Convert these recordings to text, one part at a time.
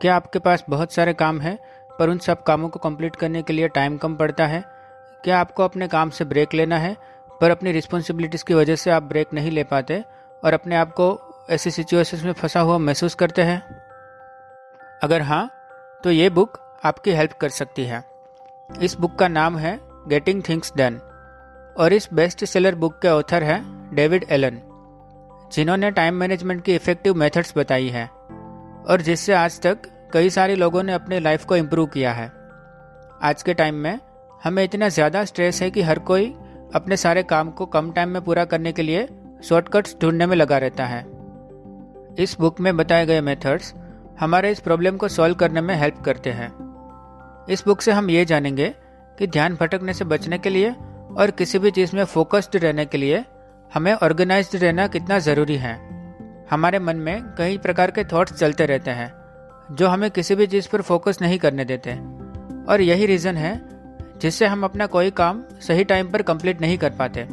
क्या आपके पास बहुत सारे काम हैं पर उन सब कामों को कंप्लीट करने के लिए टाइम कम पड़ता है? क्या आपको अपने काम से ब्रेक लेना है पर अपनी रिस्पॉन्सिबिलिटीज़ की वजह से आप ब्रेक नहीं ले पाते और अपने आप को ऐसी सिचुएशंस में फंसा हुआ महसूस करते हैं? अगर हाँ, तो ये बुक आपकी हेल्प कर सकती है। इस बुक का नाम है गेटिंग थिंग्स डन और इस बेस्ट सेलर बुक के ऑथर हैं डेविड एलन, जिन्होंने टाइम मैनेजमेंट की इफ़ेक्टिव मेथड्स बताई है और जिससे आज तक कई सारे लोगों ने अपने लाइफ को इम्प्रूव किया है। आज के टाइम में हमें इतना ज़्यादा स्ट्रेस है कि हर कोई अपने सारे काम को कम टाइम में पूरा करने के लिए शॉर्टकट्स ढूंढने में लगा रहता है। इस बुक में बताए गए मेथड्स हमारे इस प्रॉब्लम को सॉल्व करने में हेल्प करते हैं। इस बुक से हम ये जानेंगे कि ध्यान भटकने से बचने के लिए और किसी भी चीज़ में फोकस्ड रहने के लिए हमें ऑर्गेनाइज्ड रहना कितना ज़रूरी है। हमारे मन में कई प्रकार के थॉट्स चलते रहते हैं जो हमें किसी भी चीज़ पर फोकस नहीं करने देते और यही रीज़न है जिससे हम अपना कोई काम सही टाइम पर कंप्लीट नहीं कर पाते।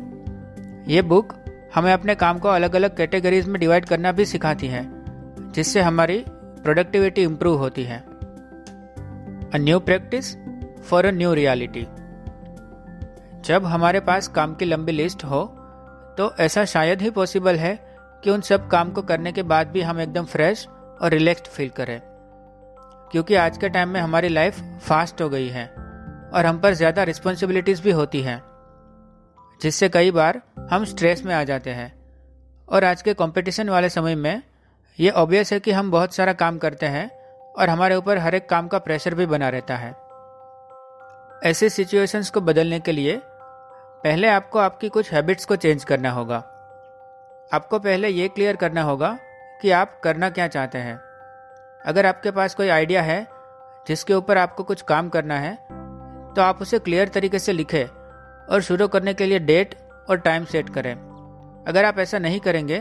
ये बुक हमें अपने काम को अलग अलग कैटेगरीज में डिवाइड करना भी सिखाती है, जिससे हमारी प्रोडक्टिविटी इम्प्रूव होती है। A new practice for a new reality. जब हमारे पास काम की लंबी लिस्ट हो तो ऐसा शायद ही पॉसिबल है कि उन सब काम को करने के बाद भी हम एकदम फ्रेश और रिलैक्स्ड फील करें, क्योंकि आज के टाइम में हमारी लाइफ फास्ट हो गई है और हम पर ज़्यादा रिस्पॉन्सिबिलिटीज़ भी होती हैं, जिससे कई बार हम स्ट्रेस में आ जाते हैं। और आज के कंपटीशन वाले समय में ये ऑब्वियस है कि हम बहुत सारा काम करते हैं और हमारे ऊपर हर एक काम का प्रेशर भी बना रहता है। ऐसे सिचुएशंस को बदलने के लिए पहले आपको आपकी कुछ हैबिट्स को चेंज करना होगा। आपको पहले ये क्लियर करना होगा कि आप करना क्या चाहते हैं। अगर आपके पास कोई आइडिया है जिसके ऊपर आपको कुछ काम करना है, तो आप उसे क्लियर तरीके से लिखें और शुरू करने के लिए डेट और टाइम सेट करें। अगर आप ऐसा नहीं करेंगे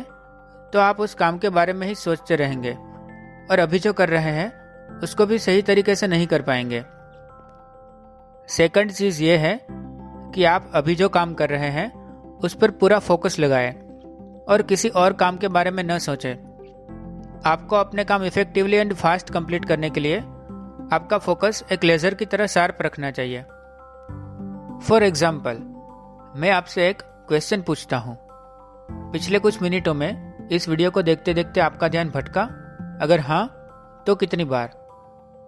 तो आप उस काम के बारे में ही सोचते रहेंगे और अभी जो कर रहे हैं उसको भी सही तरीके से नहीं कर पाएंगे। सेकंड चीज़ ये है कि आप अभी जो काम कर रहे हैं उस पर पूरा फोकस लगाएं और किसी और काम के बारे में न सोचें। आपको अपने काम इफेक्टिवली एंड फास्ट कंप्लीट करने के लिए आपका फोकस एक लेजर की तरह शार्प रखना चाहिए। फॉर एग्जाम्पल, मैं आपसे एक क्वेश्चन पूछता हूँ। पिछले कुछ मिनटों में इस वीडियो को देखते देखते आपका ध्यान भटका? अगर हाँ, तो कितनी बार?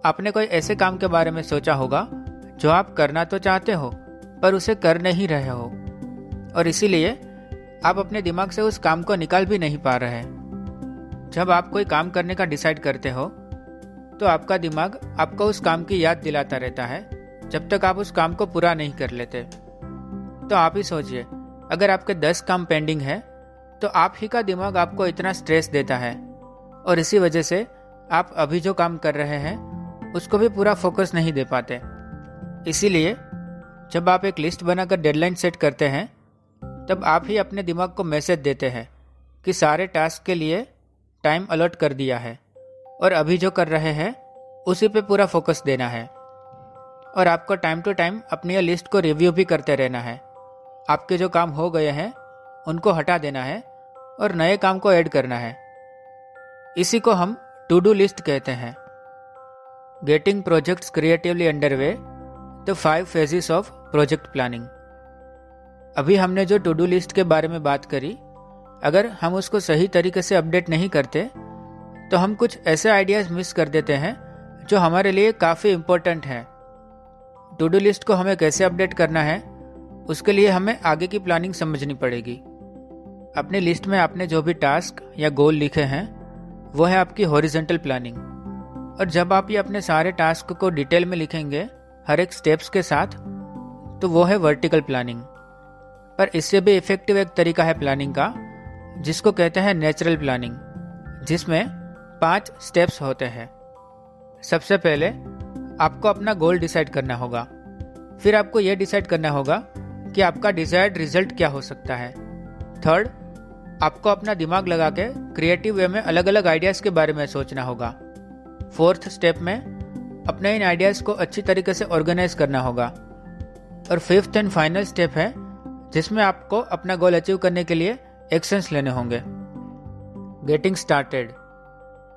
आपने कोई ऐसे काम के बारे में सोचा होगा जो आप करना तो चाहते हो पर उसे कर नहीं रहे हो और इसीलिए आप अपने दिमाग से उस काम को निकाल भी नहीं पा रहे। जब आप कोई काम करने का डिसाइड करते हो तो आपका दिमाग आपको उस काम की याद दिलाता रहता है जब तक आप उस काम को पूरा नहीं कर लेते। तो आप ही सोचिए, अगर आपके 10 काम पेंडिंग है तो आप ही का दिमाग आपको इतना स्ट्रेस देता है और इसी वजह से आप अभी जो काम कर रहे हैं उसको भी पूरा फोकस नहीं दे पाते। इसीलिए जब आप एक लिस्ट बनाकर डेडलाइन सेट करते हैं तब आप ही अपने दिमाग को मैसेज देते हैं कि सारे टास्क के लिए टाइम अलॉट कर दिया है और अभी जो कर रहे हैं उसी पे पूरा फोकस देना है। और आपको टाइम टू टाइम अपनी लिस्ट को रिव्यू भी करते रहना है। आपके जो काम हो गए हैं उनको हटा देना है और नए काम को ऐड करना है। इसी को हम टू डू लिस्ट कहते हैं। Getting projects creatively underway, the 5 phases of project planning. अभी हमने जो टू डू लिस्ट के बारे में बात करी, अगर हम उसको सही तरीके से अपडेट नहीं करते तो हम कुछ ऐसे आइडियाज़ मिस कर देते हैं जो हमारे लिए काफ़ी इम्पोर्टेंट हैं। टू डू लिस्ट को हमें कैसे अपडेट करना है उसके लिए हमें आगे की प्लानिंग समझनी पड़ेगी। अपनी लिस्ट में आपने जो भी टास्क या गोल लिखे हैं वो है आपकी हॉरिजॉन्टल प्लानिंग। और जब आप ये अपने सारे टास्क को डिटेल में लिखेंगे हर एक स्टेप्स के साथ, तो वो है वर्टिकल प्लानिंग। पर इससे भी इफेक्टिव एक तरीका है प्लानिंग का जिसको कहते हैं नेचुरल प्लानिंग, जिसमें 5 स्टेप्स होते हैं। सबसे पहले आपको अपना गोल डिसाइड करना होगा। फिर आपको यह डिसाइड करना होगा कि आपका डिजायर्ड रिजल्ट क्या हो सकता है। थर्ड, आपको अपना दिमाग लगा के क्रिएटिव वे में अलग अलग आइडियाज़ के बारे में सोचना होगा। फोर्थ स्टेप में अपने इन आइडियाज़ को अच्छी तरीके से ऑर्गेनाइज करना होगा। और फिफ्थ एंड फाइनल स्टेप है जिसमें आपको अपना गोल अचीव करने के लिए एक्शंस लेने होंगे। Getting started,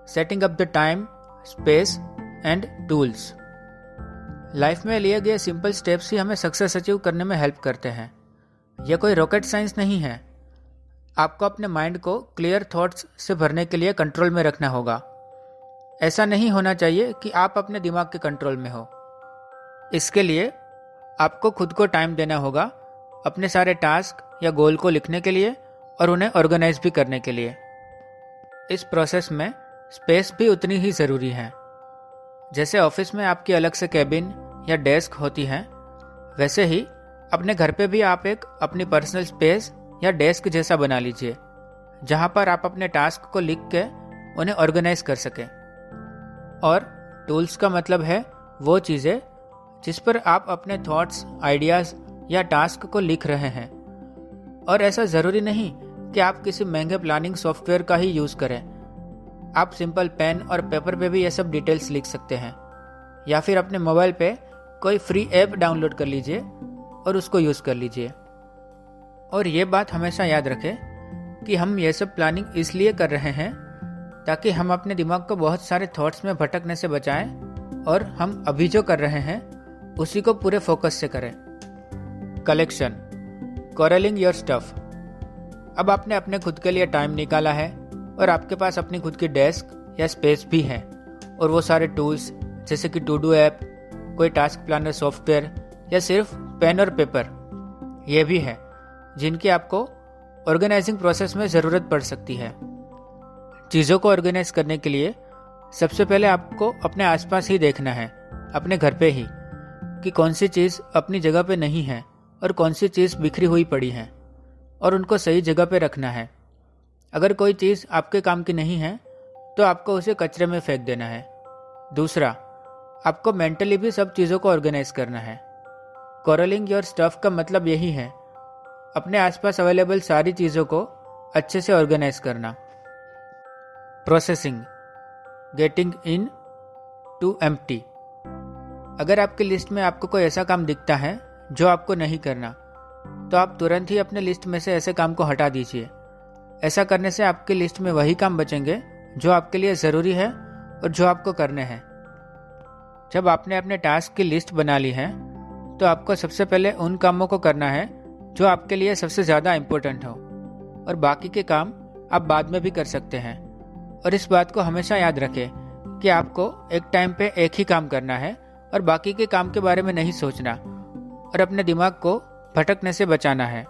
setting up the time, space and tools. Life में लिए गए सिंपल स्टेप्स ही हमें सक्सेस अचीव करने में हेल्प करते हैं। यह कोई रॉकेट साइंस नहीं है। आपको अपने माइंड को क्लियर थॉट्स से भरने के लिए कंट्रोल में रखना होगा। ऐसा नहीं होना चाहिए कि आप अपने दिमाग के कंट्रोल में हो। इसके लिए आपको खुद को टाइम देना होगा अपने सारे टास्क या गोल को लिखने के लिए और उन्हें ऑर्गेनाइज भी करने के लिए। इस प्रोसेस में स्पेस भी उतनी ही ज़रूरी है। जैसे ऑफिस में आपकी अलग से कैबिन या डेस्क होती है, वैसे ही अपने घर पे भी आप एक अपनी पर्सनल स्पेस या डेस्क जैसा बना लीजिए, जहाँ पर आप अपने टास्क को लिख के उन्हें ऑर्गेनाइज कर सकें। और टूल्स का मतलब है वो चीज़ें जिस पर आप अपने थॉट्स, आइडियाज़ या टास्क को लिख रहे हैं। और ऐसा ज़रूरी नहीं कि आप किसी महंगे प्लानिंग सॉफ्टवेयर का ही यूज़ करें। आप सिंपल पेन और पेपर पे भी ये सब डिटेल्स लिख सकते हैं, या फिर अपने मोबाइल पे कोई फ्री ऐप डाउनलोड कर लीजिए और उसको यूज़ कर लीजिए। और ये बात हमेशा याद रखें कि हम ये सब प्लानिंग इसलिए कर रहे हैं ताकि हम अपने दिमाग को बहुत सारे थॉट्स में भटकने से बचाएं और हम अभी जो कर रहे हैं उसी को पूरे फोकस से करें। Collection, corralling your stuff. अब आपने अपने खुद के लिए टाइम निकाला है और आपके पास अपनी खुद की डेस्क या स्पेस भी है, और वो सारे टूल्स जैसे कि टू डू ऐप, कोई टास्क प्लानर सॉफ्टवेयर या सिर्फ पेन और पेपर ये भी है जिनकी आपको ऑर्गेनाइजिंग प्रोसेस में ज़रूरत पड़ सकती है। चीज़ों को ऑर्गेनाइज करने के लिए सबसे पहले आपको अपने आसपास ही देखना है, अपने घर पे ही, कि कौन सी चीज़ अपनी जगह पे नहीं है और कौन सी चीज़ बिखरी हुई पड़ी है, और उनको सही जगह पे रखना है। अगर कोई चीज़ आपके काम की नहीं है तो आपको उसे कचरे में फेंक देना है। दूसरा, आपको मेंटली भी सब चीज़ों को ऑर्गेनाइज करना है। कोरलिंग योर स्टफ का मतलब यही है, अपने आसपास अवेलेबल सारी चीज़ों को अच्छे से ऑर्गेनाइज करना। Processing, getting in to empty. अगर आपकी लिस्ट में आपको कोई ऐसा काम दिखता है जो आपको नहीं करना, तो आप तुरंत ही अपने लिस्ट में से ऐसे काम को हटा दीजिए। ऐसा करने से आपकी लिस्ट में वही काम बचेंगे जो आपके लिए ज़रूरी है और जो आपको करने हैं। जब आपने अपने टास्क की लिस्ट बना ली है तो आपको सबसे पहले उन कामों को करना है जो आपके लिए सबसे ज़्यादा इम्पोर्टेंट हो, और बाकी के काम आप बाद में भी कर सकते हैं। और इस बात को हमेशा याद रखें कि आपको एक टाइम पे एक ही काम करना है और बाकी के काम के बारे में नहीं सोचना और अपने दिमाग को भटकने से बचाना है।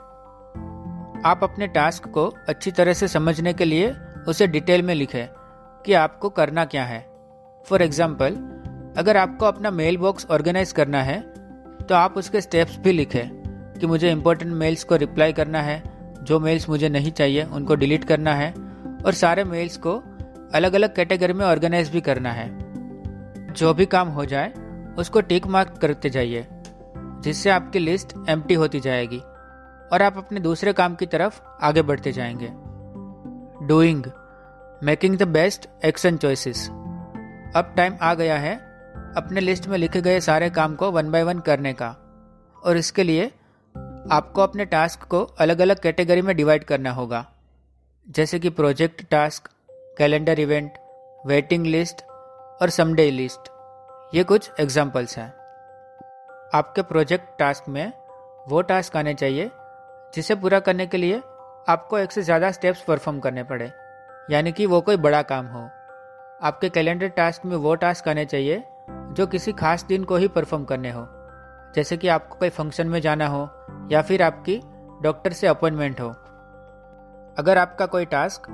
आप अपने टास्क को अच्छी तरह से समझने के लिए उसे डिटेल में लिखें कि आपको करना क्या है। फॉर एग्जाम्पल, अगर आपको अपना मेल बॉक्स ऑर्गेनाइज करना है तो आप उसके स्टेप्स भी लिखें कि मुझे इंपॉर्टेंट मेल्स को रिप्लाई करना है, जो मेल्स मुझे नहीं चाहिए उनको डिलीट करना है, और सारे मेल्स को अलग अलग कैटेगरी में ऑर्गेनाइज भी करना है। जो भी काम हो जाए उसको टिक मार्क करते जाइए, जिससे आपकी लिस्ट एम्प्टी होती जाएगी और आप अपने दूसरे काम की तरफ आगे बढ़ते जाएंगे। Doing, making the best action choices. अब टाइम आ गया है अपने लिस्ट में लिखे गए सारे काम को 1 बाय 1 करने का, और इसके लिए आपको अपने टास्क को अलग अलग कैटेगरी में डिवाइड करना होगा, जैसे कि project task, calendar event, waiting list और समडे लिस्ट। ये कुछ एग्जाम्पल्स हैं। आपके प्रोजेक्ट टास्क में वो टास्क आने चाहिए जिसे पूरा करने के लिए आपको एक से ज़्यादा स्टेप्स परफॉर्म करने पड़े, यानी कि वो कोई बड़ा काम हो। आपके कैलेंडर टास्क में वो टास्क आने चाहिए जो किसी खास दिन को ही परफॉर्म करने हो, जैसे कि आपको कोई फंक्शन में जाना हो या फिर आपकी डॉक्टर से अपॉइंटमेंट हो। अगर आपका कोई टास्क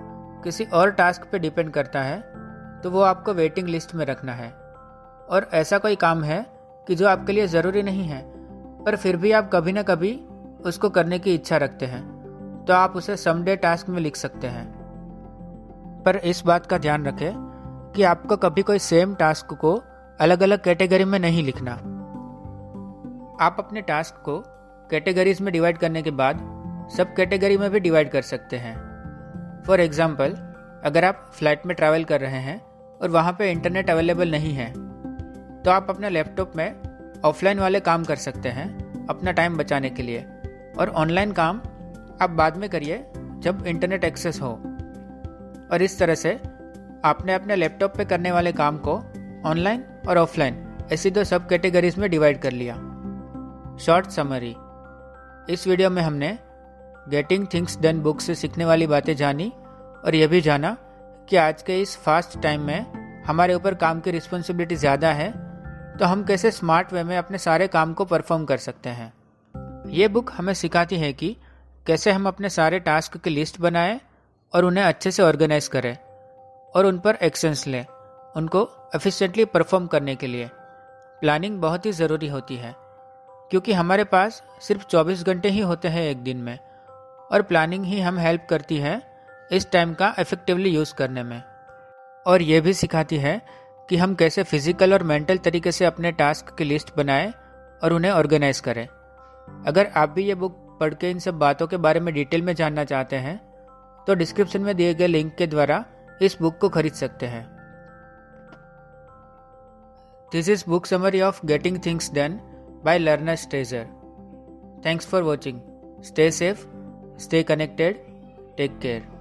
किसी और टास्क पे डिपेंड करता है तो वो आपको वेटिंग लिस्ट में रखना है। और ऐसा कोई काम है कि जो आपके लिए ज़रूरी नहीं है पर फिर भी आप कभी ना कभी उसको करने की इच्छा रखते हैं, तो आप उसे समडे टास्क में लिख सकते हैं। पर इस बात का ध्यान रखें कि आपको कभी कोई सेम टास्क को अलग अलग कैटेगरी में नहीं लिखना। आप अपने टास्क को कैटेगरीज में डिवाइड करने के बाद सब कैटेगरी में भी डिवाइड कर सकते हैं। फॉर एग्जाम्पल, अगर आप फ्लाइट में ट्रैवल कर रहे हैं और वहाँ पे इंटरनेट अवेलेबल नहीं है, तो आप अपने लैपटॉप में ऑफलाइन वाले काम कर सकते हैं अपना टाइम बचाने के लिए, और ऑनलाइन काम आप बाद में करिए जब इंटरनेट एक्सेस हो। और इस तरह से आपने अपने लैपटॉप पे करने वाले काम को ऑनलाइन और ऑफलाइन ऐसी दो सब कैटेगरीज में डिवाइड कर लिया। शॉर्ट समरी, इस वीडियो में हमने गेटिंग थिंग्स डन बुक से सीखने वाली बातें जानी और यह भी जाना कि आज के इस फास्ट टाइम में हमारे ऊपर काम की रिस्पॉन्सिबिलिटी ज़्यादा है, तो हम कैसे स्मार्ट वे में अपने सारे काम को परफॉर्म कर सकते हैं। ये बुक हमें सिखाती है कि कैसे हम अपने सारे टास्क की लिस्ट बनाएं और उन्हें अच्छे से ऑर्गेनाइज करें और उन पर एक्शंस लें, उनको एफिशिएंटली परफॉर्म करने के लिए। प्लानिंग बहुत ही ज़रूरी होती है क्योंकि हमारे पास सिर्फ 24 घंटे ही होते हैं एक दिन में, और प्लानिंग ही हम हेल्प करती है इस टाइम का इफेक्टिवली यूज़ करने में। और ये भी सिखाती है कि हम कैसे फिजिकल और मेंटल तरीके से अपने टास्क की लिस्ट बनाएं और उन्हें ऑर्गेनाइज करें। अगर आप भी ये बुक पढ़ के इन सब बातों के बारे में डिटेल में जानना चाहते हैं तो डिस्क्रिप्शन में दिए गए लिंक के द्वारा इस बुक को खरीद सकते हैं। This is book summary of getting things done by Lerner Strazer. Thanks for watching. Stay safe, stay connected, take care.